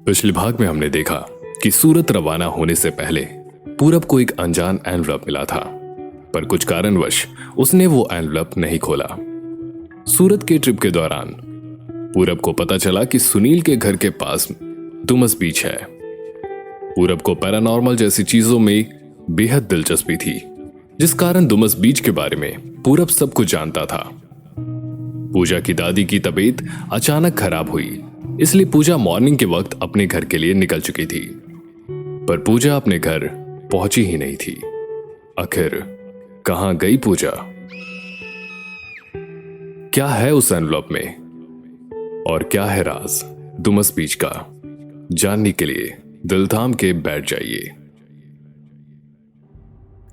पिछले भाग में हमने देखा कि सूरत रवाना होने से पहले पूरब को एक अनजान एनवलप मिला था, पर कुछ कारणवश उसने वो एनवलप नहीं खोला। सूरत के ट्रिप के दौरान पूरब को पता चला कि सुनील के घर के पास डुमस बीच है। पूरब को पैरानॉर्मल जैसी चीजों में बेहद दिलचस्पी थी, जिस कारण डुमस बीच के बारे में पूरब सब कुछ जानता था। पूजा की दादी की तबीयत अचानक खराब हुई, इसलिए पूजा मॉर्निंग के वक्त अपने घर के लिए निकल चुकी थी, पर पूजा अपने घर पहुंची ही नहीं थी। आखिर कहां गई पूजा? क्या है उस एनवलप में और क्या है राज डुमस बीच का? जानने के लिए दिल थाम के बैठ जाइए।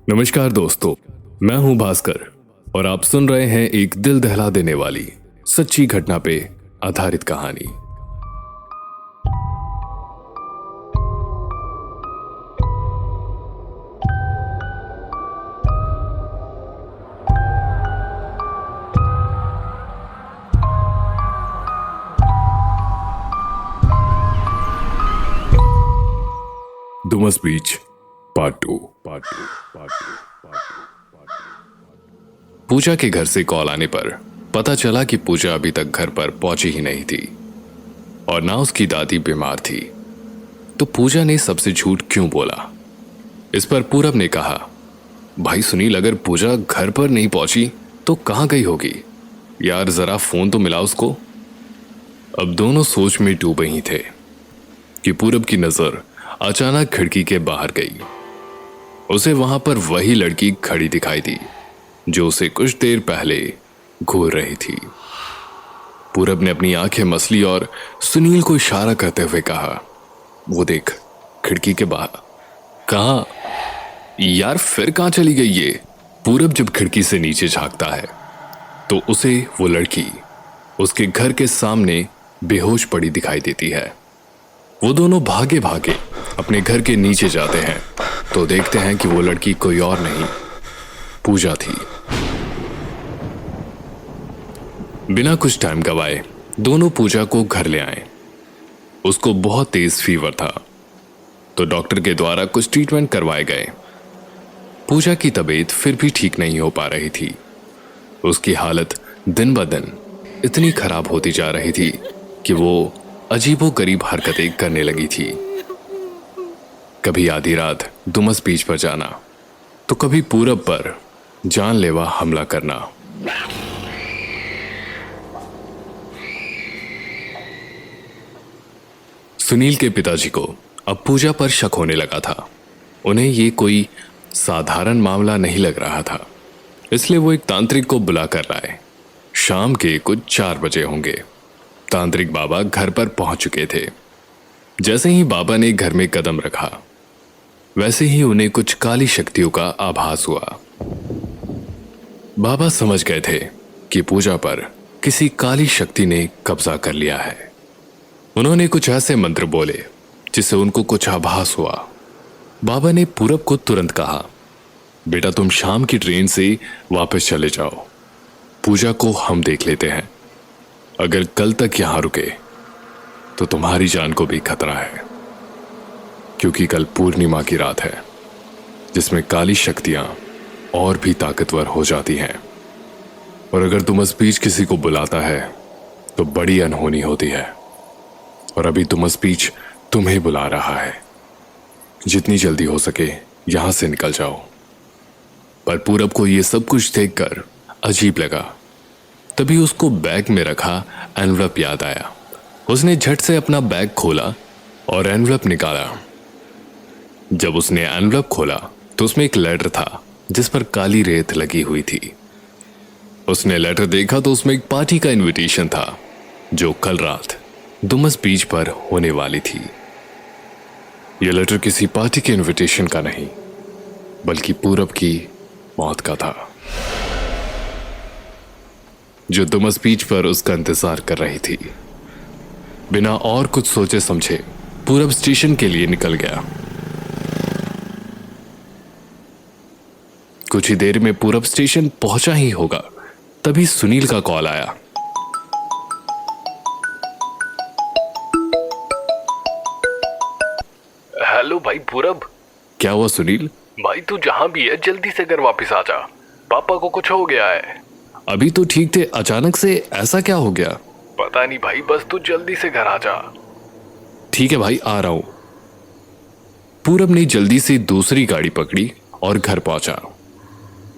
नमस्कार दोस्तों, मैं हूं भास्कर और आप सुन रहे हैं एक दिल दहला देने वाली सच्ची घटना पे आधारित कहानी। डुमस बीच पार्ट टू। पूजा के घर से कॉल आने पर पता चला कि पूजा अभी तक घर पर पहुंची ही नहीं थी और ना उसकी दादी बीमार थी। तो पूजा ने सबसे झूठ क्यों बोला? इस पर पूरब ने कहा, भाई सुनील, अगर पूजा घर पर नहीं पहुंची तो कहां गई होगी? यार जरा फोन तो मिला उसको। अब दोनों सोच में डूबे ही थे कि पूरब की नजर अचानक खिड़की के बाहर गई। उसे वहां पर वही लड़की खड़ी दिखाई दी जो उसे कुछ देर पहले घूर रही थी। पूरब ने अपनी आंखें मसली और सुनील को इशारा करते हुए कहा, वो देख खिड़की के बाहर। कहां? यार फिर कहां चली गई ये? पूरब जब खिड़की से नीचे झांकता है तो उसे वो लड़की उसके घर के सामने बेहोश पड़ी दिखाई देती है। वो दोनों भागे भागे अपने घर के नीचे जाते हैं तो देखते हैं कि वो लड़की कोई और नहीं, पूजा थी। बिना कुछ टाइम गवाए दोनों पूजा को घर ले आए। उसको बहुत तेज फीवर था तो डॉक्टर के द्वारा कुछ ट्रीटमेंट करवाए गए। पूजा की तबीयत फिर भी ठीक नहीं हो पा रही थी। उसकी हालत दिन ब दिन इतनी खराब होती जा रही थी कि वो अजीबोगरीब हरकतें करने लगी थी। कभी आधी रात डुमस बीच पर जाना तो कभी पूरब पर जानलेवा हमला करना। सुनील के पिताजी को अब पूजा पर शक होने लगा था। उन्हें ये कोई साधारण मामला नहीं लग रहा था, इसलिए वो एक तांत्रिक को बुलाकर लाए। शाम के कुछ 4 बजे होंगे। तांत्रिक बाबा घर पर पहुंच चुके थे। जैसे ही बाबा ने घर में कदम रखा वैसे ही उन्हें कुछ काली शक्तियों का आभास हुआ। बाबा समझ गए थे कि पूजा पर किसी काली शक्ति ने कब्जा कर लिया है। उन्होंने कुछ ऐसे मंत्र बोले जिससे उनको कुछ आभास हुआ। बाबा ने पूरब को तुरंत कहा, बेटा तुम शाम की ट्रेन से वापस चले जाओ, पूजा को हम देख लेते हैं। अगर कल तक यहां रुके तो तुम्हारी जान को भी खतरा है, क्योंकि कल पूर्णिमा की रात है जिसमें काली शक्तियां और भी ताकतवर हो जाती हैं। और अगर डुमस बीच किसी को बुलाता है तो बड़ी अनहोनी होती है। और अभी डुमस बीच तुम्हें बुला रहा है। जितनी जल्दी हो सके यहां से निकल जाओ। पर पूरब को यह सब कुछ देखकर अजीब लगा। तभी उसको बैग में रखा एनवलप याद आया। उसने झट से अपना बैग खोला और एनवलप निकाला। जब उसने एनवलप खोला तो उसमें एक लेटर था जिस पर काली रेत लगी हुई थी। उसने लेटर देखा तो उसमें एक पार्टी का इनविटेशन था जो कल रात डुमस बीच पर होने वाली थी। यह लेटर किसी पार्टी के इनविटेशन का नहीं बल्कि पूरब की मौत का था, जो डुमस बीच पर उसका इंतजार कर रही थी। बिना और कुछ सोचे समझे पूरब स्टेशन के लिए निकल गया। कुछ ही देर में पूरब स्टेशन पहुंचा ही होगा, तभी सुनील का कॉल आया। हेलो भाई पूरब। क्या हुआ सुनील? भाई तू जहां भी है जल्दी से घर वापस आ जा, पापा को कुछ हो गया है। अभी तो ठीक थे, अचानक से ऐसा क्या हो गया? पता नहीं भाई, बस तू जल्दी से घर आ जा। ठीक है भाई, आ रहा हूं। पूरब ने जल्दी से दूसरी गाड़ी पकड़ी और घर पहुंचा।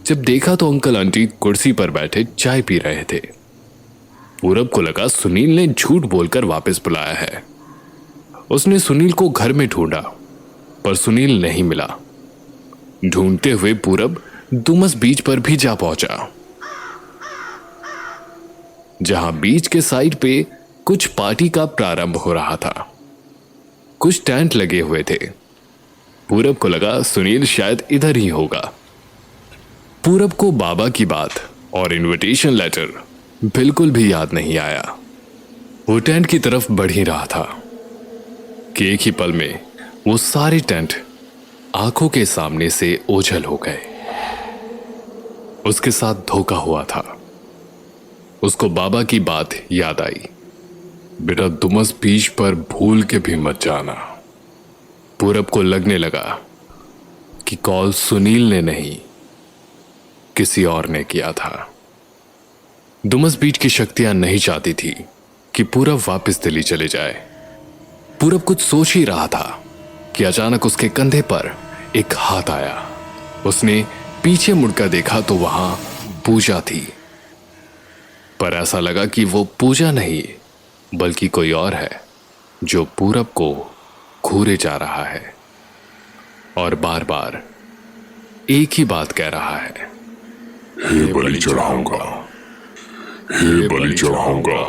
जब देखा तो अंकल आंटी कुर्सी पर बैठे चाय पी रहे थे। पूरब को लगा सुनील ने झूठ बोलकर वापस बुलाया है। उसने सुनील को घर में ढूंढा पर सुनील नहीं मिला। ढूंढते हुए पूरब डुमस बीच पर भी जा पहुंचा, जहां बीच के साइड पे कुछ पार्टी का प्रारंभ हो रहा था। कुछ टेंट लगे हुए थे। पूरब को लगा सुनील शायद इधर ही होगा। पूरब को बाबा की बात और इनविटेशन लेटर बिल्कुल भी याद नहीं आया। वो टेंट की तरफ बढ़ ही रहा था कि एक ही पल में वो सारे टेंट आंखों के सामने से ओझल हो गए। उसके साथ धोखा हुआ था। उसको बाबा की बात याद आई, बेटा डुमस बीच पर भूल के भी मत जाना। पूरब को लगने लगा कि कॉल सुनील ने नहीं, किसी और ने किया था। डुमस बीच की शक्तियां नहीं चाहती थी कि पूरब वापस दिल्ली चले जाए। पूरब कुछ सोच ही रहा था कि अचानक उसके कंधे पर एक हाथ आया। उसने पीछे मुड़कर देखा तो वहां पूजा थी, पर ऐसा लगा कि वो पूजा नहीं बल्कि कोई और है जो पूरब को घूरे जा रहा है और बार बार एक ही बात कह रहा है, हे बलि चढ़ाऊंगा, हे बलि चढ़ाऊंगा।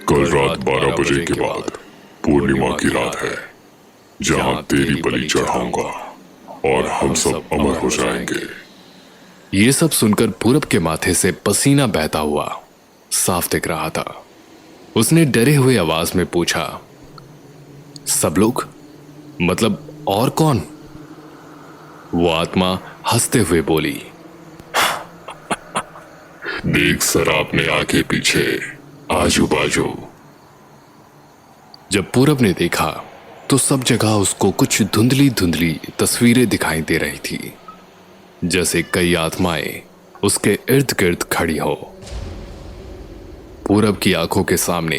कल रात 12 बजे के बाद पूर्णिमा की रात है, जहां तेरी बलि चढ़ाऊंगा और हम सब अमर हो जाएंगे। ये सब सुनकर पूरब के माथे से पसीना बहता हुआ साफ दिख रहा था। उसने डरे हुए आवाज में पूछा, सब लोग? मतलब और कौन? वो आत्मा हंसते हुए बोली, देख शराब ने आगे पीछे आजू बाजू। जब पूरब ने देखा तो सब जगह उसको कुछ धुंधली धुंधली तस्वीरें दिखाई दे रही थी, जैसे कई आत्माएं उसके इर्द गिर्द खड़ी हो। पूरब की आंखों के सामने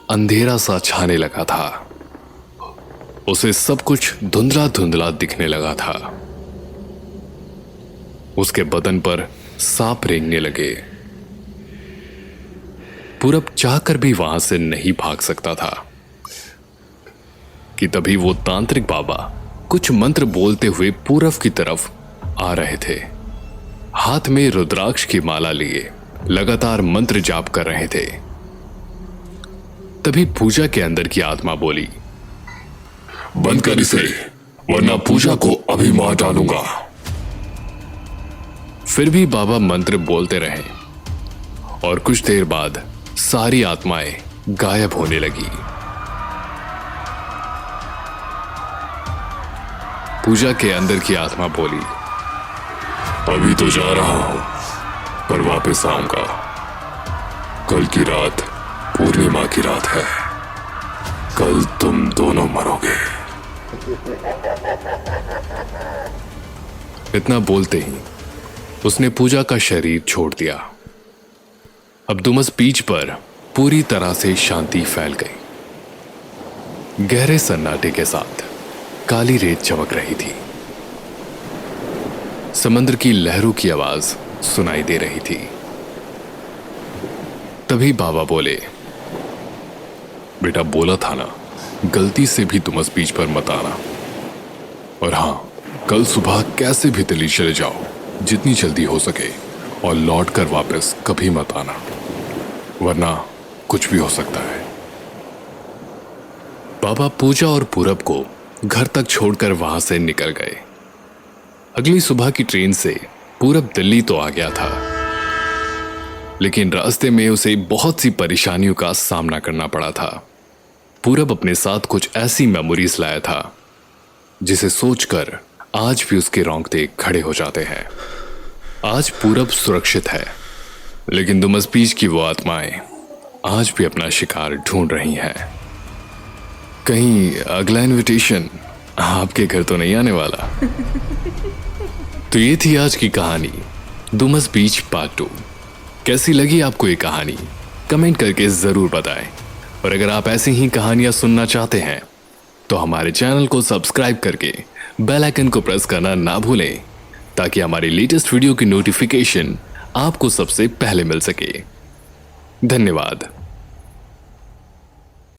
अंधेरा सा छाने लगा था। उसे सब कुछ धुंधला धुंधला दिखने लगा था। उसके बदन पर सांप रेंगने लगे। पूरब चाहकर भी वहां से नहीं भाग सकता था कि तभी वो तांत्रिक बाबा कुछ मंत्र बोलते हुए पूरब की तरफ आ रहे थे। हाथ में रुद्राक्ष की माला लिए लगातार मंत्र जाप कर रहे थे। तभी पूजा के अंदर की आत्मा बोली, बंद कर इसे, वरना पूजा को अभी मार डालूंगा। फिर भी बाबा मंत्र बोलते रहे और कुछ देर बाद सारी आत्माएं गायब होने लगी। पूजा के अंदर की आत्मा बोली, अभी तो जा रहा हूं, पर वापस आऊंगा। कल की रात पूर्णिमा की रात है, कल तुम दोनों मरोगे। इतना बोलते ही उसने पूजा का शरीर छोड़ दिया। अब डुमस बीच पर पूरी तरह से शांति फैल गई। गहरे सन्नाटे के साथ काली रेत चमक रही थी। समंदर की लहरों की आवाज सुनाई दे रही थी। तभी बाबा बोले, बेटा बोला था ना, गलती से भी डुमस बीच पर मत आना। और हां, कल सुबह कैसे भी दिल्ली चले जाओ, जितनी जल्दी हो सके, और लौट कर वापस कभी मत आना, वरना कुछ भी हो सकता है। बाबा पूजा और पूरब को घर तक छोड़कर वहां से निकल गए। अगली सुबह की ट्रेन से पूरब दिल्ली तो आ गया था, लेकिन रास्ते में उसे बहुत सी परेशानियों का सामना करना पड़ा था। पूरब अपने साथ कुछ ऐसी मेमोरीज लाया था जिसे सोचकर आज भी उसके रोंगटे खड़े हो जाते हैं। आज पूरब सुरक्षित है, लेकिन डुमस बीच की वो आत्माएं आज भी अपना शिकार ढूंढ रही हैं। कहीं अगला इनविटेशन आपके घर तो नहीं आने वाला। तो ये थी आज की कहानी डुमस बीच पार्ट 2। कैसी लगी आपको ये कहानी कमेंट करके जरूर बताएं। और अगर आप ऐसी ही कहानियां सुनना चाहते हैं तो हमारे चैनल को सब्सक्राइब करके बेल आइकन को प्रेस करना ना भूलें, ताकि हमारी लेटेस्ट वीडियो की नोटिफिकेशन आपको सबसे पहले मिल सके। धन्यवाद।